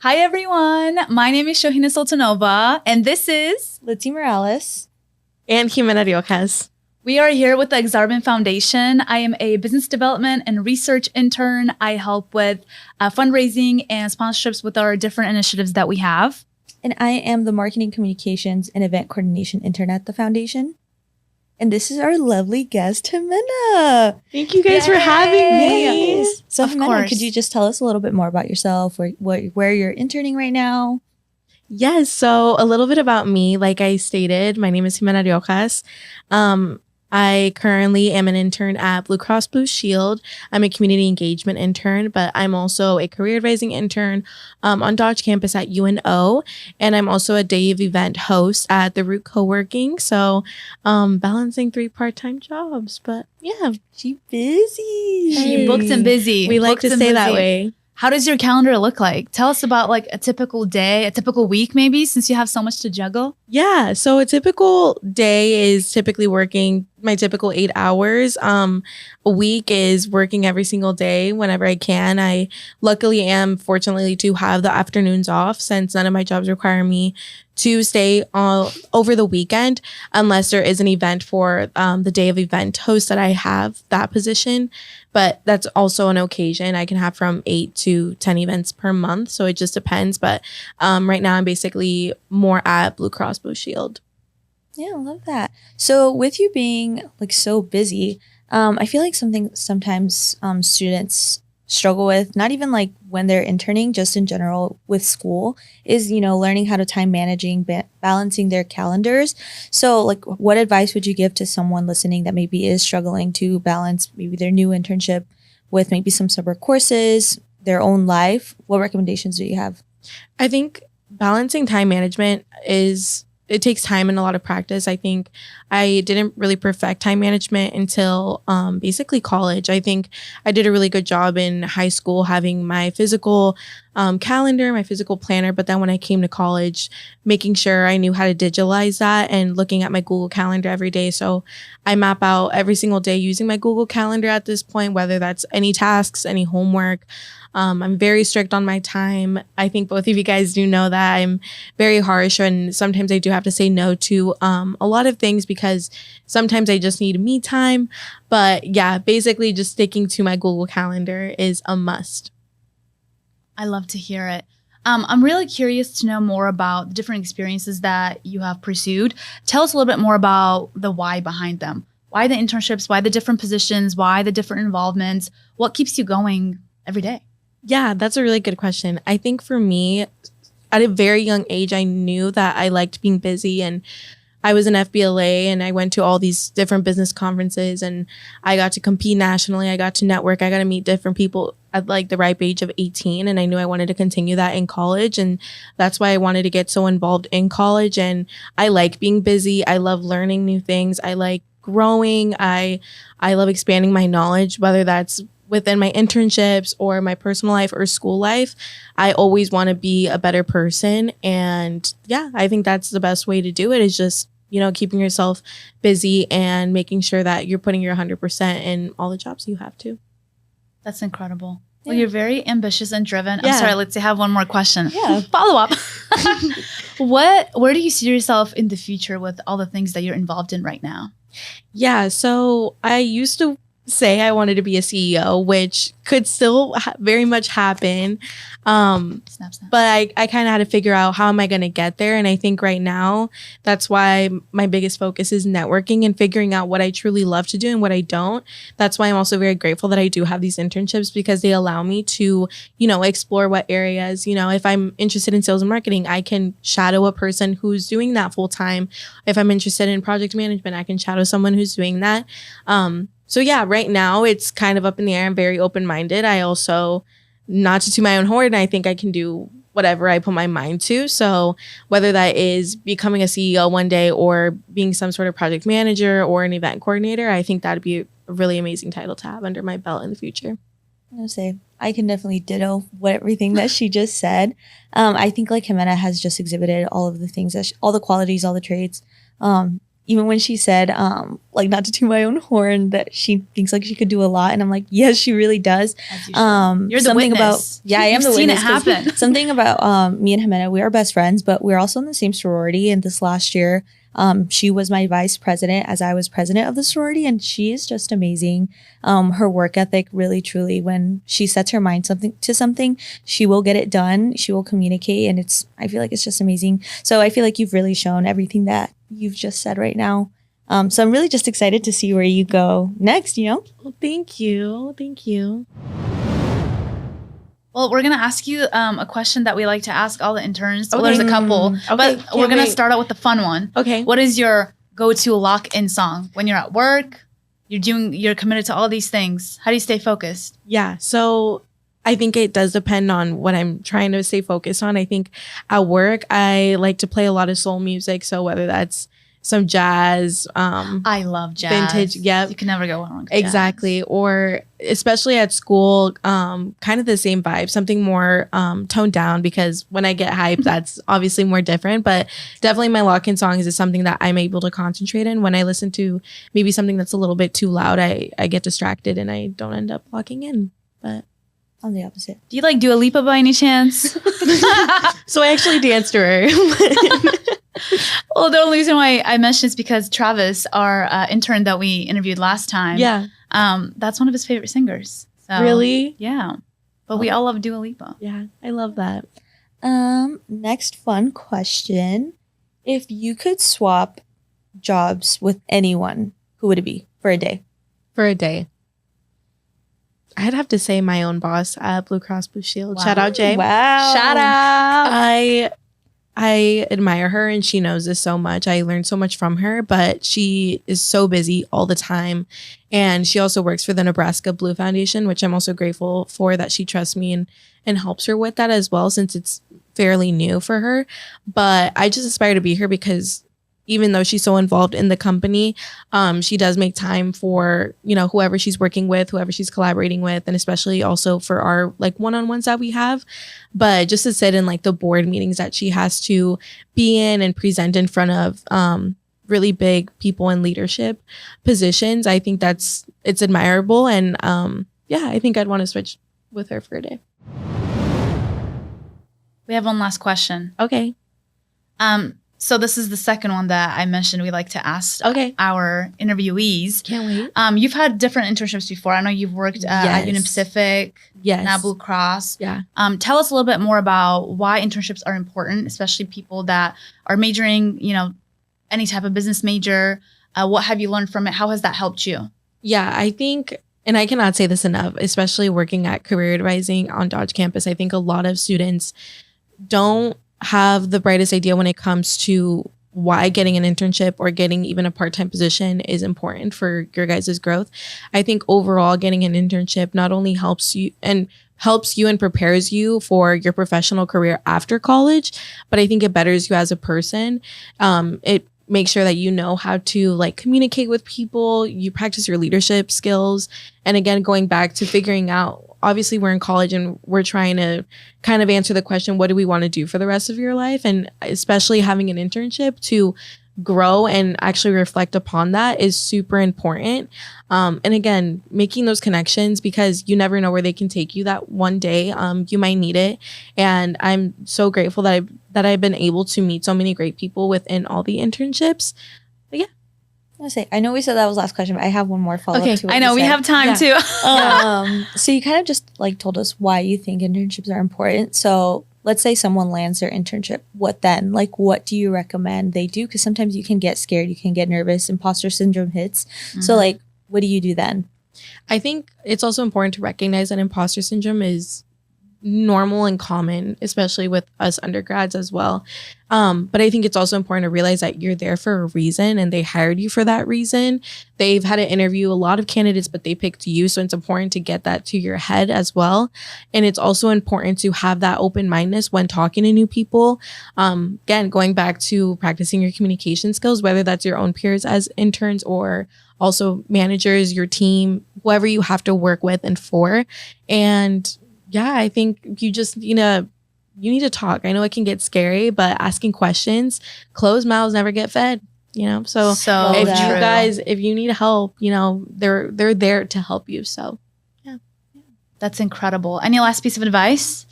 Hi, everyone. My name is Shohina Sultanova, and this is Litzy Morales and Jimena Riojas. We are here with the Aksarben Foundation. I am a business development and research intern. I help with fundraising and sponsorships with our different initiatives that we have. And I am the marketing communications and event coordination intern at the foundation. And this is our lovely guest, Jimena. Thank you guys for having me. Yes. So Jimena, could you just tell us a little bit more about yourself, where you're interning right now? Yes. So a little bit about me. Like I stated, my name is Jimena Riojas. I currently am an intern at Blue Cross Blue Shield. I'm a community engagement intern, but I'm also a career advising intern on Dodge campus at UNO. And I'm also a day of event host at the Root Coworking. So balancing 3 part-time jobs. But yeah, she busy. She booked and busy. We like to say that way. How does your calendar look like? Tell us about like a typical day, a typical week maybe, since you have so much to juggle. Yeah. So a typical day is typically working my typical 8 hours. A week is working every single day whenever I can. I luckily am fortunately to have the afternoons off since none of my jobs require me to stay over the weekend unless there is an event for the day of event host that I have that position. But that's also an occasion. I can have from 8 to 10 events per month. So it just depends. But right now I'm basically more at Blue Cross Blue Shield. Yeah, I love that. So with you being like so busy, I feel like sometimes students struggle with, not even like when they're interning, just in general with school, is, learning how to time managing, balancing their calendars. So like what advice would you give to someone listening that maybe is struggling to balance maybe their new internship with maybe some summer courses, their own life? What recommendations do you have? I think balancing time management it takes time and a lot of practice. I think I didn't really perfect time management until basically college. I think I did a really good job in high school having my physical calendar, my physical planner. But then when I came to college, making sure I knew how to digitalize that and looking at my Google Calendar every day. So I map out every single day using my Google Calendar at this point, whether that's any tasks, any homework. I'm very strict on my time. I think both of you guys do know that I'm very harsh, and sometimes I do have to say no to a lot of things because sometimes I just need me time. But yeah, basically just sticking to my Google Calendar is a must. I love to hear it. I'm really curious to know more about the different experiences that you have pursued. Tell us a little bit more about the why behind them. Why the internships? Why the different positions? Why the different involvements? What keeps you going every day? Yeah, that's a really good question. I think for me, at a very young age, I knew that I liked being busy, and I was an FBLA and I went to all these different business conferences and I got to compete nationally. I got to network. I got to meet different people at like the ripe age of 18. And I knew I wanted to continue that in college. And that's why I wanted to get so involved in college. And I like being busy. I love learning new things. I like growing. I love expanding my knowledge, whether that's within my internships or my personal life or school life. I always want to be a better person. And yeah, I think that's the best way to do it is just, keeping yourself busy and making sure that you're putting your 100% in all the jobs you have to. That's incredible. Well, you're very ambitious and driven. Yeah. I'm sorry, let's have one more question. Yeah. Follow up. Where do you see yourself in the future with all the things that you're involved in right now? Yeah, so I used to say I wanted to be a CEO, which could still very much happen. Snap. But I kind of had to figure out how am I going to get there. And I think right now, that's why my biggest focus is networking and figuring out what I truly love to do and what I don't. That's why I'm also very grateful that I do have these internships because they allow me to, explore what areas, if I'm interested in sales and marketing, I can shadow a person who's doing that full time. If I'm interested in project management, I can shadow someone who's doing that. So yeah, right now it's kind of up in the air. I'm very open-minded. I also, not to toot my own horn, I think I can do whatever I put my mind to. So whether that is becoming a CEO one day or being some sort of project manager or an event coordinator, I think that'd be a really amazing title to have under my belt in the future. I'm gonna say I can definitely ditto everything that she just said. I think like Jimena has just exhibited all of the things all the qualities, all the traits. even when she said, like, not to toot my own horn, that she thinks like she could do a lot, and I'm like, yes, she really does. As you should. You're the witness. I am the seen witness. It happen. Something about me and Jimena, we are best friends, but we're also in the same sorority. And this last year, she was my vice president as I was president of the sorority, and she is just amazing. Her work ethic, really, truly, when she sets her mind to something, she will get it done. She will communicate, and I feel like it's just amazing. So I feel like you've really shown everything that you've just said right now. So I'm really just excited to see where you go next, Well, thank you. Thank you. Well, we're going to ask you a question that we like to ask all the interns. Well, there's a couple, Okay, but we're going to wait. start out with the fun one. Okay. What is your go-to lock-in song? When you're at work, you're committed to all these things. How do you stay focused? Yeah. So I think it does depend on what I'm trying to stay focused on. I think at work, I like to play a lot of soul music. So whether that's some jazz, I love jazz. vintage. Yep. You can never go wrong with Exactly. Or especially at school, kind of the same vibe, something more toned down, because when I get hyped, that's obviously more different. But definitely my lock-in songs is something that I'm able to concentrate in. When I listen to maybe something that's a little bit too loud, I get distracted and I don't end up locking in. But I'm the opposite. Do you like Dua Lipa by any chance? so I actually danced to her. Well, the only reason why I mentioned is because Travis, our intern that we interviewed last time, Yeah. That's one of his favorite singers. So, Really? Yeah. But we all love Dua Lipa. Yeah. I love that. Next fun question. If you could swap jobs with anyone, who would it be for a day? For a day. I'd have to say my own boss at Blue Cross Blue Shield. Wow. Shout out, Jay. Wow. Shout out. I admire her, and she knows this so much. I learned so much from her, but she is so busy all the time. And she also works for the Nebraska Blue Foundation, which I'm also grateful for that she trusts me and helps her with that as well, since it's fairly new for her. But I just aspire to be her because even though she's so involved in the company, she does make time for, whoever she's working with, whoever she's collaborating with, and especially also for our like one-on-ones that we have. But just to sit in like the board meetings that she has to be in and present in front of really big people in leadership positions, I think it's admirable. And I think I'd want to switch with her for a day. We have one last question. Okay. So this is the second one that I mentioned we like to ask our interviewees. Can't wait. You've had different internships before. I know you've worked at Union Pacific, Yes. now Blue Cross. Yeah. Tell us a little bit more about why internships are important, especially people that are majoring, any type of business major. What have you learned from it? How has that helped you? Yeah, I think, and I cannot say this enough, especially working at Career Advising on Dodge campus, I think a lot of students don't have the brightest idea when it comes to why getting an internship or getting even a part-time position is important for your guys' growth. I think overall getting an internship not only helps you and prepares you for your professional career after college, but I think it betters you as a person. It makes sure that you know how to like communicate with people, you practice your leadership skills. And again, going back to figuring out, obviously we're in college and we're trying to kind of answer the question, what do we want to do for the rest of your life? And especially having an internship to grow and actually reflect upon that is super important. And again, making those connections, because you never know where they can take you that one day. You might need it. And I'm so grateful that I've been able to meet so many great people within all the internships. But yeah. I know we said that was the last question, but I have one more follow-up to what I know you we said. have time too. So you kind of just like told us why you think internships are important. So let's say someone lands their internship. What then? Like, what do you recommend they do? Because sometimes you can get scared, you can get nervous, imposter syndrome hits. Mm-hmm. So like, what do you do then? I think it's also important to recognize that imposter syndrome is normal and common, especially with us undergrads as well. But I think it's also important to realize that you're there for a reason and they hired you for that reason. They've had to interview a lot of candidates, but they picked you. So it's important to get that to your head as well. And it's also important to have that open-mindedness when talking to new people. Again, going back to practicing your communication skills, whether that's your own peers as interns or also managers, your team, whoever you have to work with and for. And yeah, I think you just need to talk. I know it can get scary, but asking questions, closed mouths never get fed. you know. So So if true. you guys, if you need help, you know, they're there to help you. So that's incredible. Any last piece of advice?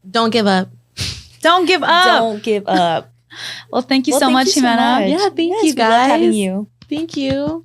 don't give up. Don't give up. Don't give up. Well, thank you Well, so thank much, you so Jimena. much. Yeah, thank Yes, you we loved having guys. you. Thank you.